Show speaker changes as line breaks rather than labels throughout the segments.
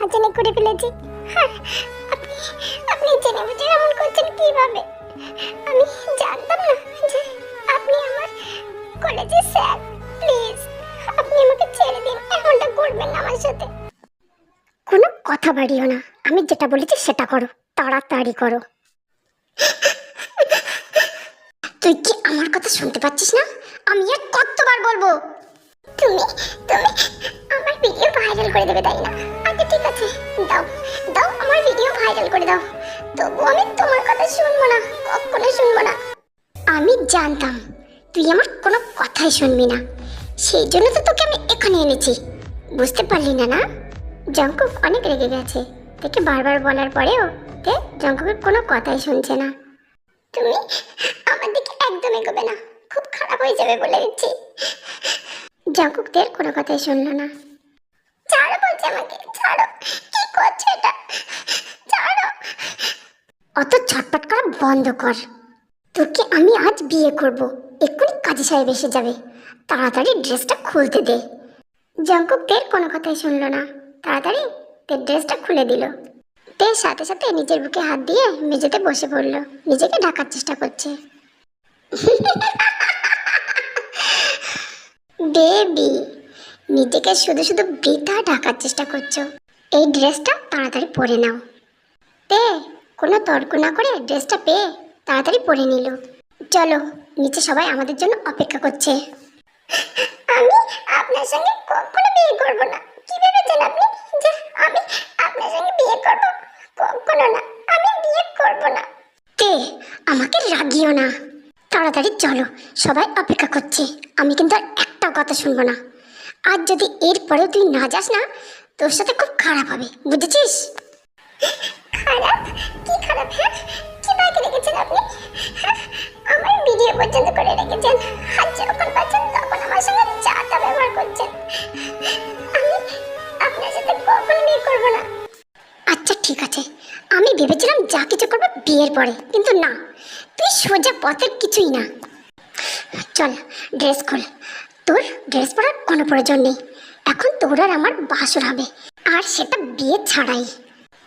হাজানে করে ফেলেছি। হ্যাঁ, আপনি আপনি জেনে বুঝে এমন করছেন কিভাবে? আমি জানতাম না যে আপনি আমার কলেজের স্যার। প্লিজ আপনি আমাকে ছেড়ে দিন, এমনটা করবেন না আমার সাথে। কোনো কথা বাড়িও না, আমি যেটা বলেছি সেটা করো, তাড়াতাড়ি করো। তুই কি আমার কথা শুনতে পাচ্ছিস না? আমি আর কতবার বলবো? তুমি তুমি আমার ভিডিও ভাইরাল করে দেবে, তাই না? আচ্ছা ঠিক আছে, দাও দাও, আমার ভিডিও ভাইরাল করে দাও। তবু আমি তোমার কথা শুনবো না, কখনো শুনবো না। আমি জানতাম তুই আমার কোনো কথাই শুনবি না, সেই জন্য তো তোকে আমি এখানে এনেছি। বুঝতে পারলি না? না, জঙ্কুক অনেক রেগে গেছে, তাকে বারবার বলার পরেও তে জঙ্কুকের কোনো কথাই শুনছে না। তুমি আমার দিকে একদম এগোবে না, খুব খারাপ হয়ে যাবে বলে দিচ্ছি। জঙ্কুক তের কোনো কথাই শুনলো না। ছাড়ো বলছে আমাকে, ছাড়ো। কি করছো এটা? ছাড়ো। অত ছটপট করা বন্ধ কর। তোকে আমি আজ বিয়ে করব, এক্ষুনি কাজী সাহেব এসে যাবে। তাড়াতাড়ি ড্রেসটা খুলতে দে। জঙ্কুক তের কোনো কথাই শুনলো না, তাড়াতাড়ি তের ড্রেসটা খুলে দিল। তের সাথে সাথে নিজের বুকে হাত দিয়ে মেঝেতে বসে পড়ল, নিজেকে ঢাকার চেষ্টা করছে। বেবি, নিজেকে শুধু শুধু বৃথা ঢাকার চেষ্টা করছো। এই ড্রেসটা তাড়াতাড়ি পরে নাও। তে কোনো তর্ক না করে ড্রেসটা পেয়ে তাড়াতাড়ি পরে নিল। চলো, নিচে সবাই আমাদের জন্য অপেক্ষা করছে। আমি আপনার সঙ্গে কখনো বিয়ে করব না। কি ভেবেছেন আপনি যে আমি আপনার সঙ্গে বিয়ে করব? কখনো না, আমি বিয়ে করব না। তে আমাকে রাগিও না, তাড়াতাড়ি চলো, সবাই অপেক্ষা করছে। আমি কিন্তু আর একটা কথা শুনবো না। আজ যদি এরপরেও তুই না যাস না, তোর সাথে খুব খারাপ হবে, বুঝেছিস? খারাপ? কি খারাপ? হ্যাঁ, কি বাকি রেখেছেন আপনি? হ্যাঁ, আমার ভিডিও পর্যন্ত করে রেখেছেন, আর যখন পাচ্ছেন তখন আমার সঙ্গে চাটা ব্যবহার করছেন। আমি আপনার সাথে কখনো বিয়ে করবো না। আচ্ছা ঠিক আছে, আমি ভেবেছিলাম যা কিছু করবে বিয়ের পরে, কিন্তু না, তুই সোজা পথের কিছুই না। চল ড্রেস খোল। তোর ড্রেস পরার কোনো প্রয়োজন নেই, এখন তোর আর আমার বাসর হবে, আর সেটা বিয়ে ছাড়াই।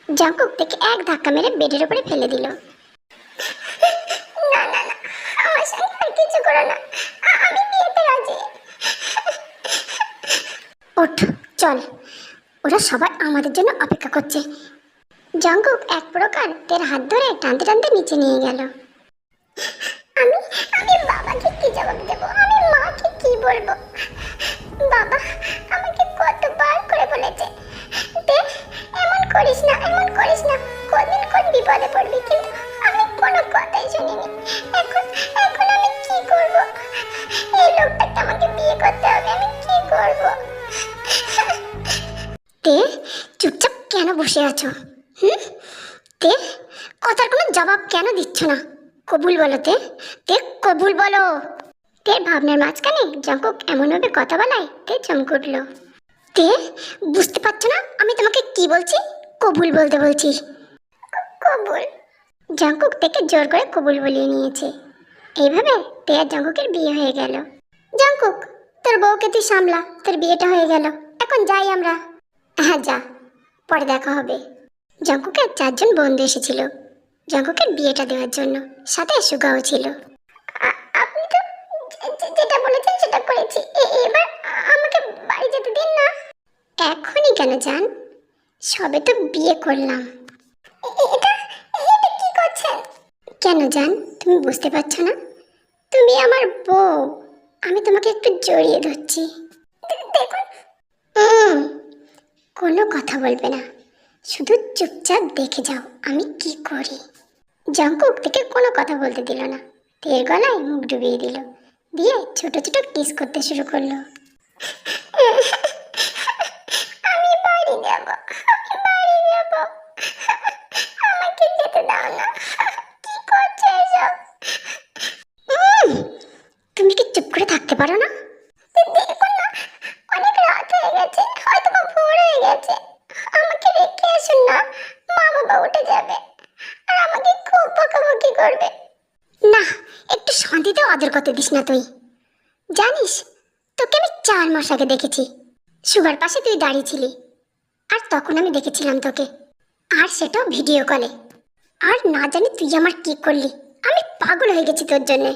জঙ্কুক থেকে এক ধাক্কা মেরে বেডের উপরে ফেলে দিল। না না না, আমার সঙ্গে আর কিছু করো না, আমি বিয়েতে রাজি। ওঠ, চল, ওরা সবাই আমাদের জন্য অপেক্ষা করছে। জঙ্কুক এক প্রকার তের হাত ধরে টানতে টানতে নিচে নিয়ে গেল। আমি আমি বাবাকে কি জবাব দেব? আমি মাকে কি বলবো? বাবা আমাকে কতবার করে বলেছে, দেখ এমন করিস না, এমন করিস না, কোনদিন কোন বিপদে পড়বি, কিন্তু আমি কোনো কথাই শুনিনি। এখন এখন আমি কি করব? এই লোকটাকে আমাকে বিয়ে করতে হবে, আমি কি করব? তে চুপচাপ কেন বসে আছো? তে কথার কোনো জবাব কেন দিচ্ছ না? কবুল বলো তে, তে কবুল বলো। তে ভাবনার মাঝখানে জঙ্কুক এমনভাবে কথা বলায় তে চমকে উঠল। তে বুঝতে পারছো না আমি তোমাকে কি বলছি? কবুল বলতে বলছি। কবুল? জঙ্কুক তেকে জোর করে কবুল বলিয়ে নিয়েছে। এইভাবে তে আর জঙ্কুকের বিয়ে হয়ে গেল। জঙ্কুক, তোর বউকে তুই সামলা, তোর বিয়েটা হয়ে গেল, এখন যাই আমরা। হ্যাঁ যা, পরে দেখা হবে। জঙ্কুকের 4 জন বন্ধু এসেছিল জঙ্কুকের বিয়েটা দেওয়ার জন্য, সাথে সুগাও ছিল। আপনি তো যেটা বলেছেন সেটা করেছি, এবার আমাকে বাড়ি যেতে দিন না। এখনই কেন জান? সবে তো বিয়ে করলাম। এটা এটা কি করছেন? কেন জান, তুমি বুঝতে পারছো না? তুমি আমার বউ, আমি তোমাকে একটু জড়িয়ে ধরছি। দেখুন। কোনো কথা বলবে না, শুধু চুপচাপ দেখে যাও আমি কি করি। জঙ্কুক থেকে কোনো কথা বলতে দিল না, তের গলায় মুখ ডুবিয়ে দিল, দিয়ে ছোট ছোট কিস করতে শুরু করলো। আমি বাড়ি যাব, আমি বাড়ি যাব, আমাকে যেতে দাও না। কি করছো এসব? তুমি কি চুপ করে থাকতে পারো না? দেখুন না, অনেক রাত হয়ে গেছে, হয়তো বা ভোর হয়ে গেছে, আমাকে রেখে আসুন না, মা বাবা উঠে যাবে আর আমাকে খুব বকাবকি করবে। না, একটু শান্তিতেও আদর করতে দিস না তুই। জানিস তোকে আমি 4 মাস আগে দেখেছি, সুগার পাশে তুই দাঁড়িয়ে ছিলি, আর তখন আমি দেখেছিলাম তোকে, আর সেটাও ভিডিও কলে। আর না জানি তুই আমার কি করলি, আমি পাগল হয়ে গেছি তোর জন্য।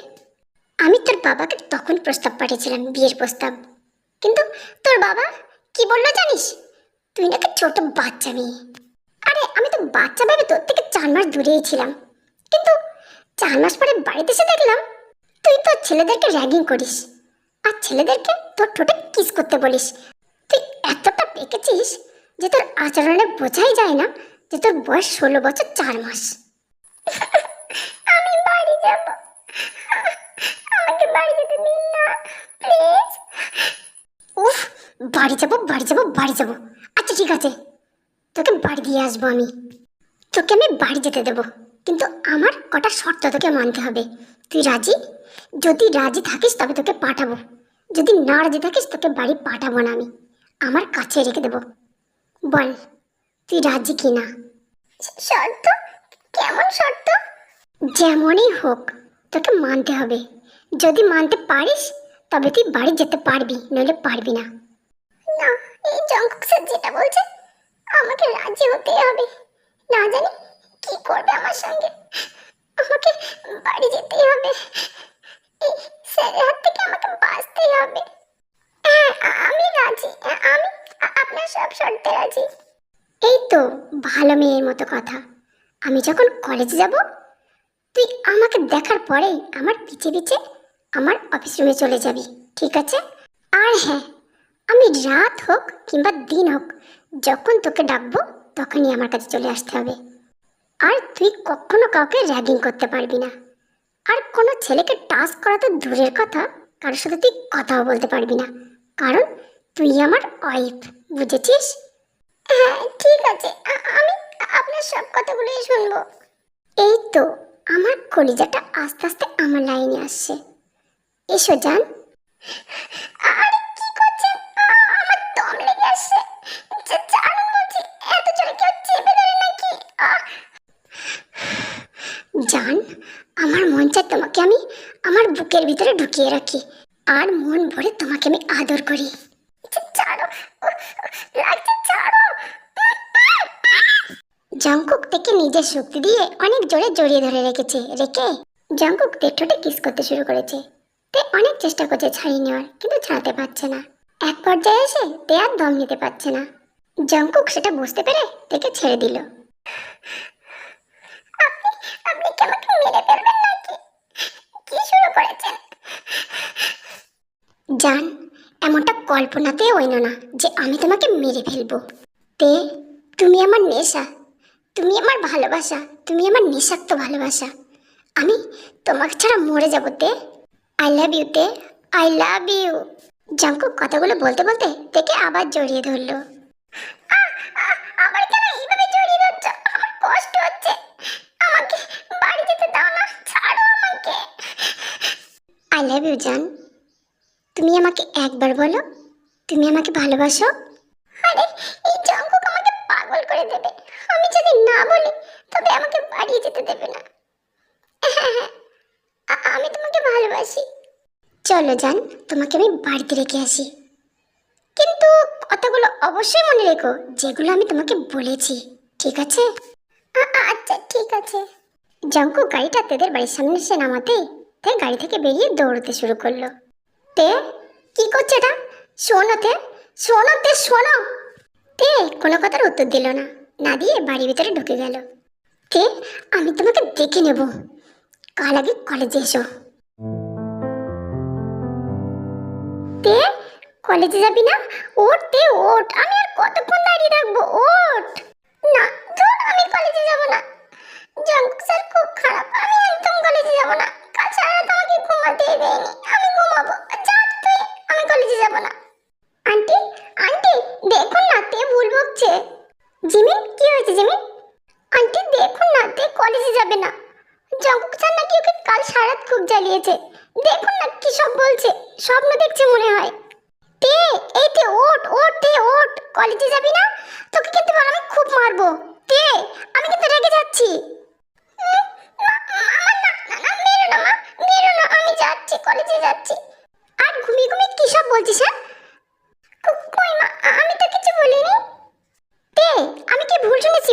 আমি তোর বাবাকে তখন প্রস্তাব পাঠিয়েছিলাম, বিয়ের প্রস্তাব, কিন্তু তোর বাবা কি বললো জানিস? তুই নাকি ছোট বাচ্চা মেয়ে। আরে আমি তো বাচ্চা ভেবে তোর থেকে 4 মাস দূরেই ছিলাম, কিন্তু 4 মাস পরে বাড়িতে এসে দেখলাম তুই তোর ছেলেদেরকে র্যাগিং করিস, আর ছেলেদেরকে তোর ঠোঁটে কিস করতে বলিস। তুই এতটা পেকেছিস যে তোর আচরণে বোঝাই যায় না যে তোর বয়স 16 বছর 4 মাস। আমি বাড়ি যাব, আমাকে বাড়ি যেতে দিন না প্লিজ। উফ, বাড়ি যাব বাড়ি যাব বাড়ি যাব। আচ্ছা ঠিক আছে, তোকে বাড়ি দিয়ে আসবো আমি, তোকে আমি বাড়ি যেতে দেবো, কিন্তু আমার কটা শর্ত তোকে মানতে হবে। তুই রাজি? যদি রাজি থাকিস তবে তোকে পাঠাবো, যদি না রাজি থাকিস তোকে বাড়ি পাঠাবো না, আমি আমার কাছে রেখে দেবো। বল তুই রাজি কি না? শর্ত? কেমন শর্ত? যেমনই হোক তোকে মানতে হবে। যদি মানতে পারিস তবে তুই বাড়ি যেতে পারবি, নইলে পারবি না। না, এই জঙ্কুক স্যার যেটা বলছে আমাকে রাজি হতেই হবে, না জানি কি করবে আমার সঙ্গে। আমাকে বাড়ি যেতেই হবে, এই স্যারের হাত থেকে আমাকে বাঁচতেই হবে। হ্যাঁ আমি রাজি, আমি আপনার সব শর্তে রাজি। এই তো ভালো মেয়ের মতো কথা। আমি যখন কলেজে যাব তুই আমাকে দেখার পরেই আমার পিছে পিছে আমার অফিস রুমে চলে যাবি, ঠিক আছে? আর হ্যাঁ, আমি রাত হোক কিংবা দিন হোক, যখন তোকে ডাকবো তখনই আমার কাছে চলে আসতে হবে। আর তুই কখনো কাউকে র্যাগিং করতে পারবি না, আর কোনো ছেলেকে টাচ করা তো দূরের কথা, কারোর সাথে তুই কথাও বলতে পারবি না, কারণ তুই আমার ওয়াইফ, বুঝেছিস? হ্যাঁ ঠিক আছে, আমি আপনার সব কথাগুলোই শুনবো। এই তো আমার কলিজাটা আস্তে আস্তে আমার লাইনে আসছে। এসো জান। আরে কি করছেন? আমার দম লেগে আসছে। জানুন বলছি, এত জোরে কেউ চেপে ধরে নাকি? জান, আমার মন চায় তোমাকে আমি আমার বুকের ভিতরে ঢুকিয়ে রাখি, আর মন ভরে তোমাকে আমি আদর করি। ছাড়ো, লাগছে, ছাড়ো। জঙ্কুক থেকে নিজের শক্তি দিয়ে অনেক জোরে জড়িয়ে ধরে রেখে জঙ্কুক তে ঠোঁটে কিস করতে শুরু করেছে। তে অনেক চেষ্টা করছে ছাড়িয়ে নেওয়ার, কিন্তু ছাড়াতে পারছে না। এক পর্যায়ে এসে তে আর দম নিতে পারছে না। জঙ্কুক সেটা বুঝতে পেরে তেকে ছেড়ে দিল। আপনি আপনি কি আমাকে মেরে ফেলবেন নাকি? কি শুরু করেছেন? জান, এমনটা কল্পনাতেও হইল না যে আমি তোমাকে মেরে ফেলবো। তে তুমি আমার নেশা, তুমি আমার ভালোবাসা, তুমি আমার নিঃস্বার্থ ভালোবাসা। আমি তোমাকে ছাড়া মরে যাবো তে। আই লাভ ইউ তে, আই লাভ ইউ। জাঙ্কুক কথাগুলো বলতে বলতে তেকে আবার জড়িয়ে ধরলো। আমার কেন এইভাবে জড়িয়ে ধরছো? আমার কষ্ট হচ্ছে, আমাকে বাড়ি যেতে দাও না, ছাড়ো আমাকে। আই লাভ ইউ জান। তুমি আমাকে একবার বলো তুমি আমাকে ভালোবাসো। আরে এই জাঙ্কুক আমাকে পাগল করে দেবে, আমি যদি না বলি তবে আমাকে বাড়ি যেতে দেবে না। হ্যাঁ হ্যাঁ, আমি তোমাকে ভালোবাসি। চলো জান, তোমাকে আমি বাড়িতে রেখে আসি, কিন্তু কথাগুলো অবশ্যই মনে রেখো যেগুলো আমি তোমাকে বলেছি, ঠিক আছে? আচ্ছা ঠিক আছে। জঙ্কুক গাড়িটা তেদের বাড়ির সামনে এসে নামাতে তে গাড়ি থেকে বেরিয়ে দৌড়তে শুরু করলো। তে কি করছে এটা? শোনো তে, শোনো তে, শোনো। তে কোনো কথার উত্তর দিল না, না দিয়ে বাড়ির ভিতরে ঢুকে গেল। তে আমি তোমাকে দেখে নেব, কাল আগে কলেজে এসো। তে কলেজে যাবি না? ওঠ তে ওঠ, আমি আর কতক্ষণ দাঁড়িয়ে থাকবো, ওঠ। না ধুর, আমি কলেজে যাব না। জঙ্কুক স্যার খুব খারাপ, আমি একদম কলেজে যাব না। কাল সারা রাত আমাকে ঘুমাতেই দেয়নি, আমি ঘুমাবো। যা তুই, আমি কলেজে যাব না। আন্টি, আন্টি দেখুন না তে ভুল বকছে। জিমিন, কি হয়েছে জিমিন? আন্টি দেখুন না, তে কলেজে যাবে না। জঙ্কুক স্যার নাকি ওকে কাল সারা রাত খুব জ্বালিয়েছে, দেখুন না কি সব বলছে, স্বপ্ন দেখছে মনে হয়। তে এই তে ওঠ ওঠ তে ওঠ, কলেজে যাবি না? তোকে কিন্তু আমি খুব মারবো। তে আমি কিন্তু রেগে যাচ্ছি। মেরো না মা, মেরো না, আমি যাচ্ছি, কলেজে যাচ্ছি। আর ঘুমিয়ে ঘুমিয়ে কি সব বলছিস? হ্যাঁ কই মা, আমি তো কিছু বলিনি। তে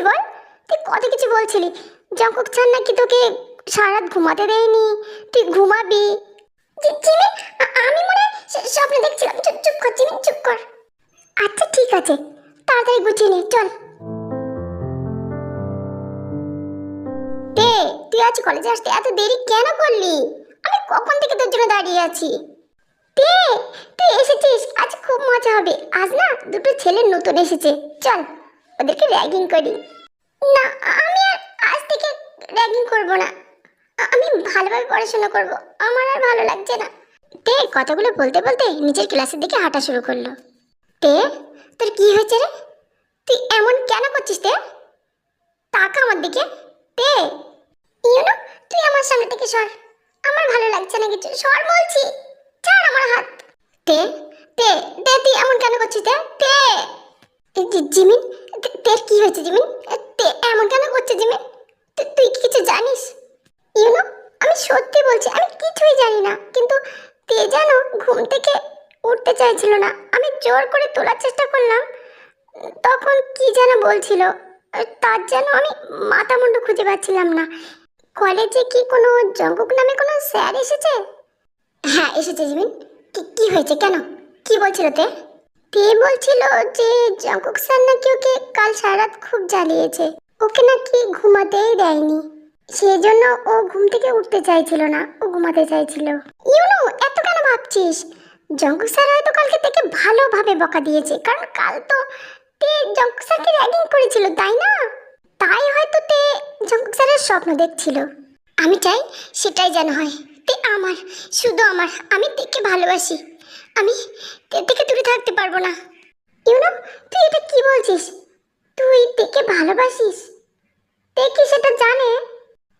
বল? তুই কত কিছু বলছিলি, জঙ্কুক স্যার নাকি তোকে সারা রাত ঘুমাতে দেয়নি, তুই ঘুমাবি। জিমিন, আমি মনে হয় স্বপ্ন দেখছিলাম। চুপ চুপ কর জিমিন, চুপ কর। আচ্ছা ঠিক আছে, তাড়াতাড়ি গুছিয়ে নে, চল। তে, তুই আজ কলেজে আসতে এত দেরি কেন করলি? আমি কখন থেকে তোর জন্য দাঁড়িয়ে আছি। তে, তুই এসেছিস, আজ খুব মজা হবে। আজ না দুটো ছেলে নতুন এসেছে, চল ওদেরকে র্যাগিং করি। না, আমি আর আজ থেকে র্যাগিং করব না। আমি ভালোভাবে পড়াশোনা করব, আমার আর ভালো লাগছে না। তে কথাগুলো বলতে বলতে নিজের ক্লাসের দিকে হাঁটা শুরু করলো। তে, তোর কি হয়েছে রে? তুই এমন কেন করছিস? তে, তাকা আমার দিকে। তে, ইউনো, তুই আমার সামনে থেকে সর। আমার ভালো লাগছে না কিছু, সর বলছি। ছাড় আমার হাত। তে, তে, তে, তুই এমন কেন করছিস? তে, তে, জিমিন, তোর কি হয়েছে জিমিন? তে এমন কেন করছিস জিমিন? তুই কি কিছু জানিস? ইউনো, আমি সত্যি বলছি, আমি কিছুই জানি না, কিন্তু তে যেন ঘুম থেকে উঠতে চাইছিল না। আমি জোর করে তোলার চেষ্টা করলাম, তখন কি যেন বলছিল, তার যেন আমি মাথা মুন্ডু খুঁজে পাচ্ছিলাম না। কলেজে কি কোনো জঙ্কুক নামে কোনো স্যার এসেছে? হ্যাঁ এসেছে জিমিন। কি হয়েছে, কেন, কি বলছিল তে? তে বলছিল যে জঙ্কুক স্যার নাকি ওকে কাল সারা রাত খুব জ্বালিয়েছে, ওকে নাকি ঘুমাতেই দেয়নি, সেজন্য ও ঘুম থেকে উঠতে চাইছিল না, ও ঘুমাতে চাইছিল। ইউনো, এত কেন ভাবছিস? জঙ্কুক স্যার হয়তো কালকে থেকে ভালোভাবে বকা দিয়েছে, কারণ কাল তো তে জঙ্কুক স্যারকে র্যাগিং করেছিল, তাই না? তাই হয়তো তে জঙ্কুক স্যারের স্বপ্ন দেখছিল। আমি চাই সেটাই যেন হয়। তে আমার, শুধু আমার, আমি তেকে ভালোবাসি। আমি তে থেকে দূরে থাকতে পারবো না। ইউনো, তুই এটা কি বলছিস? তুই তেকে ভালোবাসিস? তে কি সেটা জানে?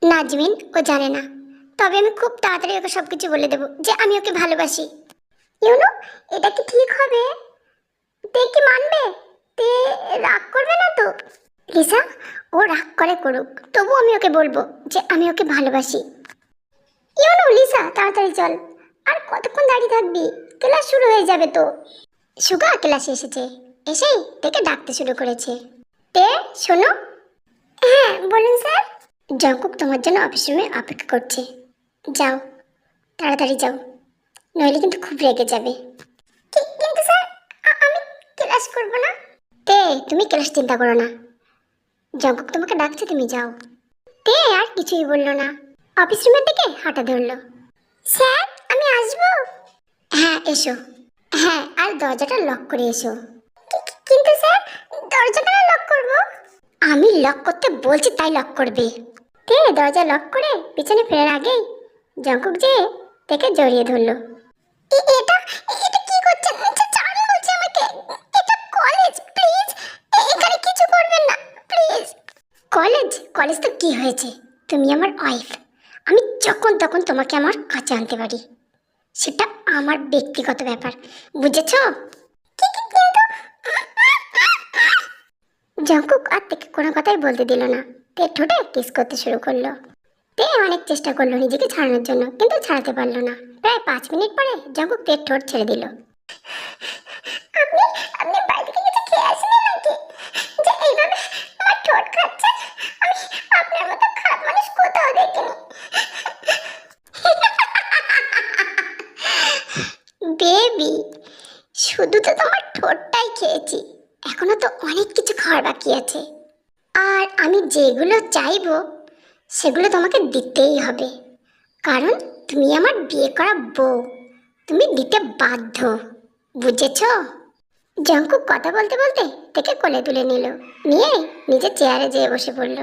না জিমিন, ও জানে না। তবে আমি খুব তাড়াতাড়ি ওকে সব কিছু বলে দেবো যে আমি ওকে ভালোবাসি। ইউনো, এটা কি ঠিক হবে? তে কি মানবে? তে রাগ করবে না তো? লিসা, ও রাগ করে করুক, তবু আমি ওকে বলবো যে আমি ওকে ভালোবাসি। ইউনো, লিসা তাড়াতাড়ি চল। আর কতক্ষণ দাঁড়িয়ে থাকবি? ক্লাস শুরু হয়ে যাবে তো। সুগা ক্লাসে এসেছে, এসেই তেকে ডাকতে শুরু করেছে। তে, শোনো। হ্যাঁ বলুন স্যার। জঙ্কুক তোমার জন্য অফিস রুমে অপেক্ষা করছে, যাও তাড়াতাড়ি যাও, নইলে কিন্তু খুব রেগে যাবে। কিন্তু স্যার, আমি ক্লাস করব না। তে, তুমি ক্লাস চিন্তা করো না, জঙ্কুক তোমাকে ডাকছে, তুমি যাও। তে আর কিছুই বললো না, অফিস রুমের দিকে হাঁটা ধরলো। স্যার, আমি আসবো? হ্যাঁ এসো। হ্যাঁ, আর দরজাটা লক করে এসো। কিন্তু স্যার, দরজা কেন লক করব? আমি লক করতে বলছি তাই লক করবে। তে দরজা লক করে পিছনে ফেরার আগেই জঙ্কুক যে তাকে জড়িয়ে ধরলো। এটা এটা কি করছেন? ছাড়ুন বলছি আমাকে, এটা কলেজ, প্লিজ এখানে কিছু করবেন না প্লিজ। কলেজ? কলেজ তো কি হয়েছে, তুমি আমার ওয়াইফ, আমি যখন তখন তোমাকে আমার কাছে আনতে পারি, সেটা আমার ব্যক্তিগত ব্যাপার, বুঝেছো? জঙ্কুক আর থেকে কোনো কথাই বলতে দিল না, তে ঠোঁটে কিস করতে শুরু করলো। তে অনেক চেষ্টা করলো নিজেকে ছাড়ানোর জন্য, কিন্তু ছাড়াতে পারলো না। প্রায় 5 মিনিট পরে জঙ্কুক তের ঠোঁট ছেড়ে দিল। আপনি আপনি বাইরে থেকে কিছু খেয়ে আসেন নাকি যে এইভাবে আমার ঠোঁট খাচ্ছেন? আমি আপনার মতো খারাপ মানুষ কোথাও দেখিনি। বেবি, শুধু তো তোমার ঠোঁটটাই খেয়েছি, এখনো তো অনেক কিছু খাওয়ার বাকি আছে, আর আমি যেগুলো চাইবো সেগুলো তোমাকে দিতেই হবে, কারণ তুমি আমার বিয়ে করা বউ, তুমি দিতে বাধ্য, বুঝেছো? জঙ্কুক কথা বলতে বলতে থেকে কোলে তুলে নিল, নিয়ে নিজের চেয়ারে যেয়ে বসে পড়ল।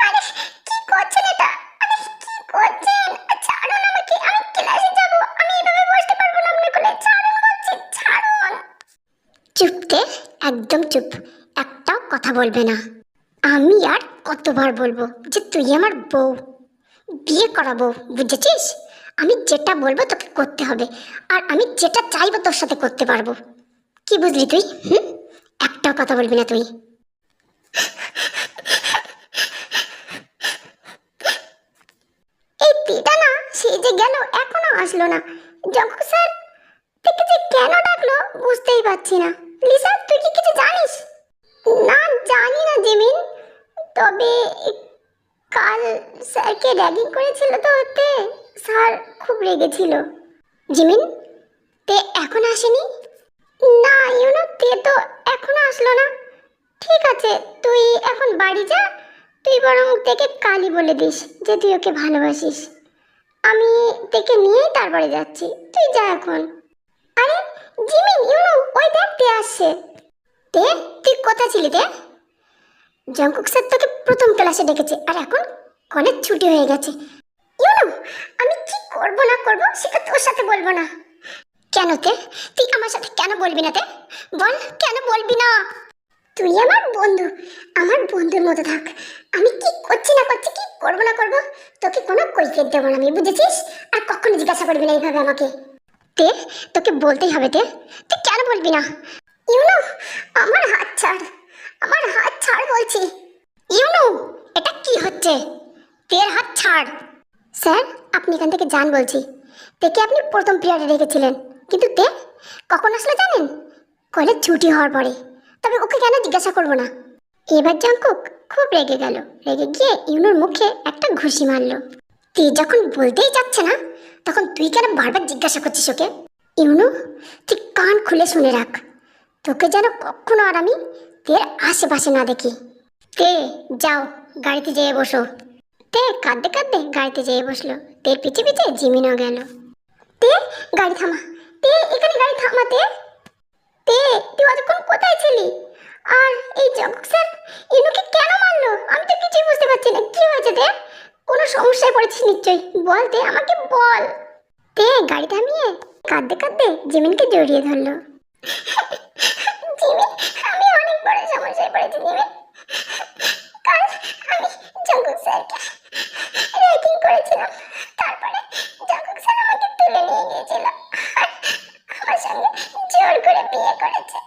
আরে কি করছেন এটা? আরে কি করছেন? ছাড়ুন আমাকে, আমি ক্লাসে যাব, আমি এভাবে বসতে পারবো না আপনার কোলে, ছাড়ুন বলছি, ছাড়ুন। চুপতে, একদম চুপ, একটাও কথা বলবে না। আমি আর কতবার বলবো যে তুই আমার বউ, বিয়ে করাবো, বুঝেছিস? আমি যেটা বলবো তোকে করতে হবে, আর আমি যেটা চাইবো তোর সাথে করতে পারবো, কি বুঝলি তুই? একটাও কথা বলবি না তুই। এই তিটা না, সেই যে গেল এখনো আসলো না। জঙ্কুক স্যার থেকে যে কেন ডাকলো বুঝতেই পারছি না। লিসা, তুই কি কিছু জানিস? না জানি না জিমিন, তবে কাল স্যারকে র্যাগিং করেছিল তো তে, স্যার খুব রেগেছিল। জিমিন, তে এখন আসেনি? না তে তো এখনো আসলো না। ঠিক আছে, তুই এখন বাড়ি যা। তুই বরং তেকে কালই বলে দিস যে তুই ওকে ভালোবাসিস। আমি তেকে নিয়েই তারপরে যাচ্ছি, তুই যা এখন। আরে জিমিন, ওই দেখ তে আসছে। তে, তুই কোথায় ছিলি তে? জঙ্কুক স্যার তোকে প্রথম ক্লাসে ডেকেছে আর এখন কলেজ ছুটি হয়ে গেছে। আমি কি করব না করব সেটা তোর সাথে বলবো না। কেন তে? তুই আমার সাথে কেন বলবি না তে? বল, কেন বলবি না? তুই আমার বন্ধু, আমার বন্ধুর মতো থাক। আমি কি করছি না করছি, কি করব না করব, তোকে কোনো কৈফিয়ত দেবো না আমি, বুঝেছিস? আর কখনো জিজ্ঞাসা করবি না এইভাবে আমাকে। তে, তোকে বলতেই হবে তে, তুই কেন বলবি না? আমার হাত ছাড়, আমার হাত ছাড় বলছি। এটা কি হচ্ছে? তের হাত ছাড়। স্যার, আপনি এখান থেকে যান বলছি। তেকে আপনি প্রথম পিরিয়ডে রেখেছিলেন, কিন্তু তে কখন আসলে জানেন? কলেজ ছুটি হওয়ার পরে। তবে ওকে কেন জিজ্ঞাসা করবো না? এবার জঙ্কুক খুব রেগে গেল, রেগে গিয়ে ইউনোর মুখে একটা ঘুষি মারলো। তে যখন বলতেই চাচ্ছে না, তখন তুই কেন বারবার জিজ্ঞাসা করছিস ওকে? ইউনো, তুই কান খুলে শুনে রাখ, তোকে যেন কখনো আর আমি তের আশেপাশে না দেখি। তে, যাও গাড়িতে যেয়ে বসো। তে কাঁদতে কাঁদতে গাড়িতে যেয়ে বসলো। তের পিছে পিছে জিমিনও গেল। তে, গাড়ি থামা। তে, এখানে গাড়ি থামা। তে, তে, তুই অতক্ষণ কোথায় ছিলি? আর এই জঙ্কুক স্যার ইনুকে কেন মারলো? আমি তো কিছুই বুঝতে পারছি না, কি হয়েছে তে? কোনো সমস্যায় পড়েছিস নিশ্চয়ই, বল তে, আমাকে বল। তে গাড়ি থামিয়ে কাঁদতে কাঁদতে জিমিনকে জড়িয়ে ধরলো। জিমিন, আমি অনেক বড় সমস্যায় পড়েছি জিমিন। কাল আমি জঙ্কুক স্যারকে র্যাগিং করেছিলাম, তারপরে জঙ্কুক স্যার আমাকে তুলে নিয়ে গিয়েছিল আর আমার সঙ্গে জোর করে বিয়ে করেছে।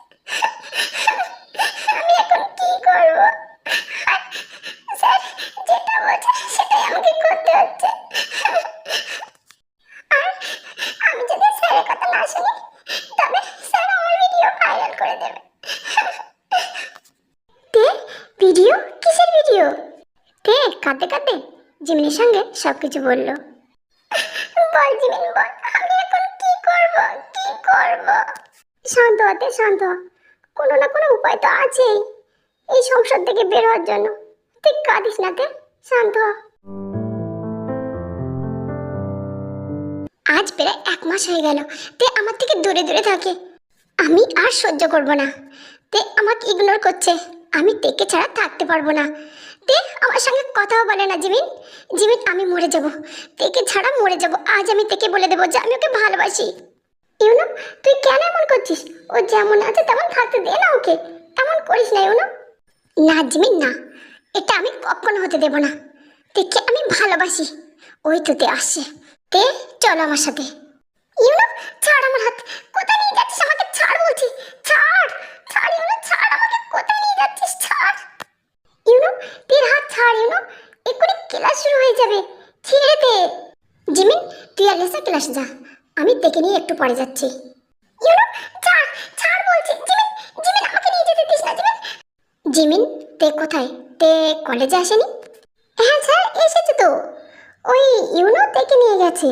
আমি এখন কি করব? আর স্যার যেটা বলছে সেটাই আমাকে করতে হচ্ছে। আর আমি যদি স্যারের কথা না শুনি, তবে স্যার আমার ভিডিও ভাইরাল করে দেবে। তে, ভিডিও? কিসের ভিডিও? তে কাঁদতে কাঁদতে জিমিনের সঙ্গে সবকিছু বলল। বল জিমিন বল, আমি এখন কি করব, কি করব? শান্ত হতে, শান্ত হ। কোনো না কোনো উপায় তো আছেই এই সংসার থেকে বের হওয়ার জন্য। তুই কাঁদিস না তে, শান্ত হ। আজ প্রায় 1 মাস হয়ে গেল তে আমার থেকে দূরে দূরে থাকে। আমি আর সহ্য করব না। তে আমাকে ইগনোর করছে, আমি তেকে ছাড়া থাকতে পারবো না। তে আমার সঙ্গে কথাও বলে না। জিমিন, জিমিন, আমি মরে যাব, তেকে ছাড়া মরে যাব। আজ আমি তেকে বলে দেবো যে আমি ওকে ভালোবাসি। তুই কেন এমন করছিস? ও যেমন আছে তেমন থাকতে দে না ওকে, এমন করিস না না জিমিন না, এটা আমি কখনো হতে দেব না। তেকে আমি ভালোবাসি। ওই তো তে আসছে। তে চল আমার সাথে। ছাড় আমার হাত। কোথায় নিয়ে যাচ্ছিস আমাকে? ছাড় বলছি, ছাড় ছাড় ছাড় আমাকে। কোথায় নিয়ে যাচ্ছিস? ছাড় তোর হাত ছাড়। এক্ষুনি ক্লাস শুরু হয়ে যাবে, ছেড়ে দে। জিমিন, তুই আর লেসা ক্লাসে যা, আমি দেখে নিয়ে একটু পরে যাচ্ছি। ছাড় ছাড় বলছি। জিমিন, জিমিন, আমাকে নিয়ে যেতে দিস না জিমিন। জিমিন, তে কোথায়? তে কলেজে আসেনি? হ্যাঁ স্যার, এসেছে তো। ওই তেকে নিয়ে গেছে।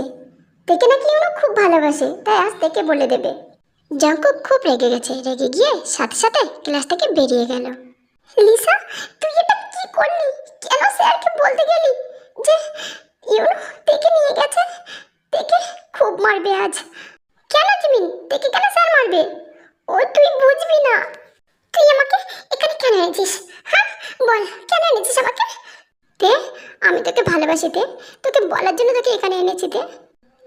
তেকে নাকি খুব ভালোবাসে, তাই আজ তেকে বলে দেবে। জঙ্কুক খুব রেগে গেছে, রেগে গিয়ে সাথে সাথে ক্লাস থেকে বেরিয়ে গেল। লিসা, তুই এটা কি করলি? কেন স্যারকে বলতে গেলি যে তেকে নিয়ে গেছে? তেকে খুব মারবে আজ। কেন জিমিন, তেকে কেন স্যার মারবে? ও তুই বুঝবি না। তুই আমাকে এখানে কেন এনেছিস? হ্যাঁ বল, কেন এনেছিস আমাকে? তে আমি তোকে ভালোবাসি তে, তোকে বলার জন্য তোকে এখানে এনেছি তে।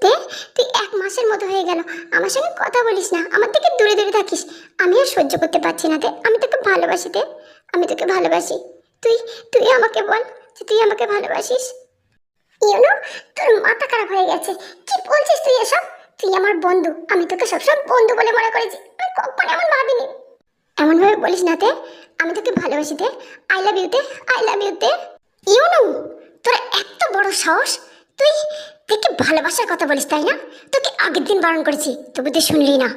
তে তুই 1 মাসের মতো হয়ে গেল আমার সঙ্গে কথা বলিস না, আমার থেকে দূরে দূরে থাকিস। আমি আর সহ্য করতে পারছি না তে, আমি তোকে ভালোবাসি তে, আমি তোকে ভালোবাসি। তুই তুই আমাকে বল যে তুই আমাকে ভালোবাসিস। তোর মাথা খারাপ হয়ে গেছে, কি বলছিস তুই এসব? তুই আমার বন্ধু, আমি তোকে সবসময় বন্ধু বলে মনে করেছি, আমি কখনো এমন ভাবিনি। এমন ভাবে বলিস না তে, আমি তোকে ভালোবাসি তে, আই লাভ ইউ তে, আই লাভ ইউ তে। তোর এত বড় সাহস, তুই তোকে ভালোবাসার কথা বলিস তাই না? তোকে আগের দিন বারণ করেছি, তবু তুই শুনলি না।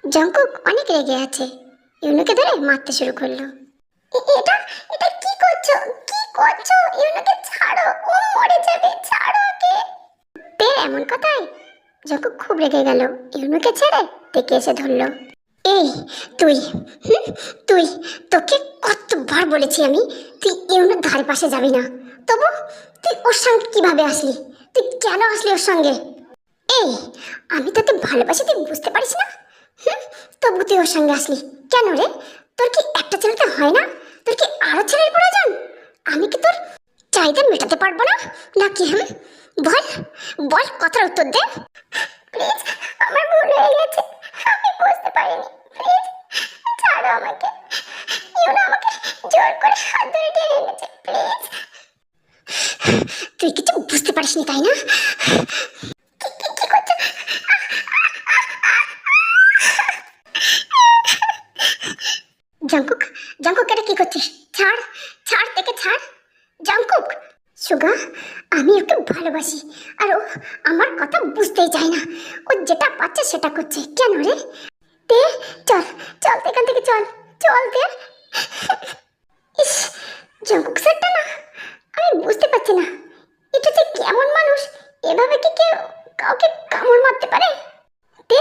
জঙ্কুক অনেক রেগে আছে, ইউনুকে ধরে মারতে শুরু করলো। এটা এটা কি করছো? কি রেগে গেল, ইউনুকে ছেড়ে তেকে এসে ধরলো। এই তুই, তুই, তোকে কতবার বলেছি আমি তুই ইউনুর ধারে পাশে যাবি না, তবু তুই ওর সঙ্গে কিভাবে আসলি? তুই কেন আসলি ওর সঙ্গে? এই আমি তোকে ভালোবাসি, তুই বুঝতে পারিস না? তবু তুই ওর সঙ্গে আসলি কেন রে? তোর কি একটা ছেলেতে হয় না? তোর কি আরো ছেলের প্রয়োজন? আমি কি তোর চাহিদা মেটাতে পারবো না নাকি? বল বল, কথার উত্তর দে। প্লিজ, আমার ভুল হয়ে গেছে, আমি বুঝতে পারিনি, প্লিজ ছাড়ো আমাকে। ইউনো আমাকে জোর করে হাত ধরে টেনে এনেছে, প্লিজ। তুই কিছু বুঝতে পারিসনি তাই না? কি করছো? জাঙ্কুক, জাঙ্কুক, এটা কি করছিস? ছাড়, ছাড়, থেকে ছাড় জাঙ্কুক। সুগা, আমি ওকে ভালোবাসি, আর ও আমার কথা বুঝতেই চায় না। ও যেটা পাচ্ছে সেটা করছে। কেন রে? তে চল, চল এখান থেকে, চল চল তে। ইস, জাঙ্কুক স্যারটা না, আমি বুঝতে পারছি না এটা যে কেমন মানুষ, এভাবে কি কেউ কাউকে কামড় মারতে পারে? তে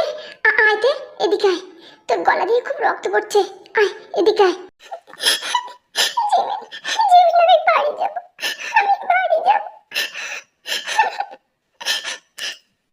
আয় তে, এদিকে আয়, তোর গলা দিয়ে খুব রক্ত পড়ছে, আয় এদিকে আয়।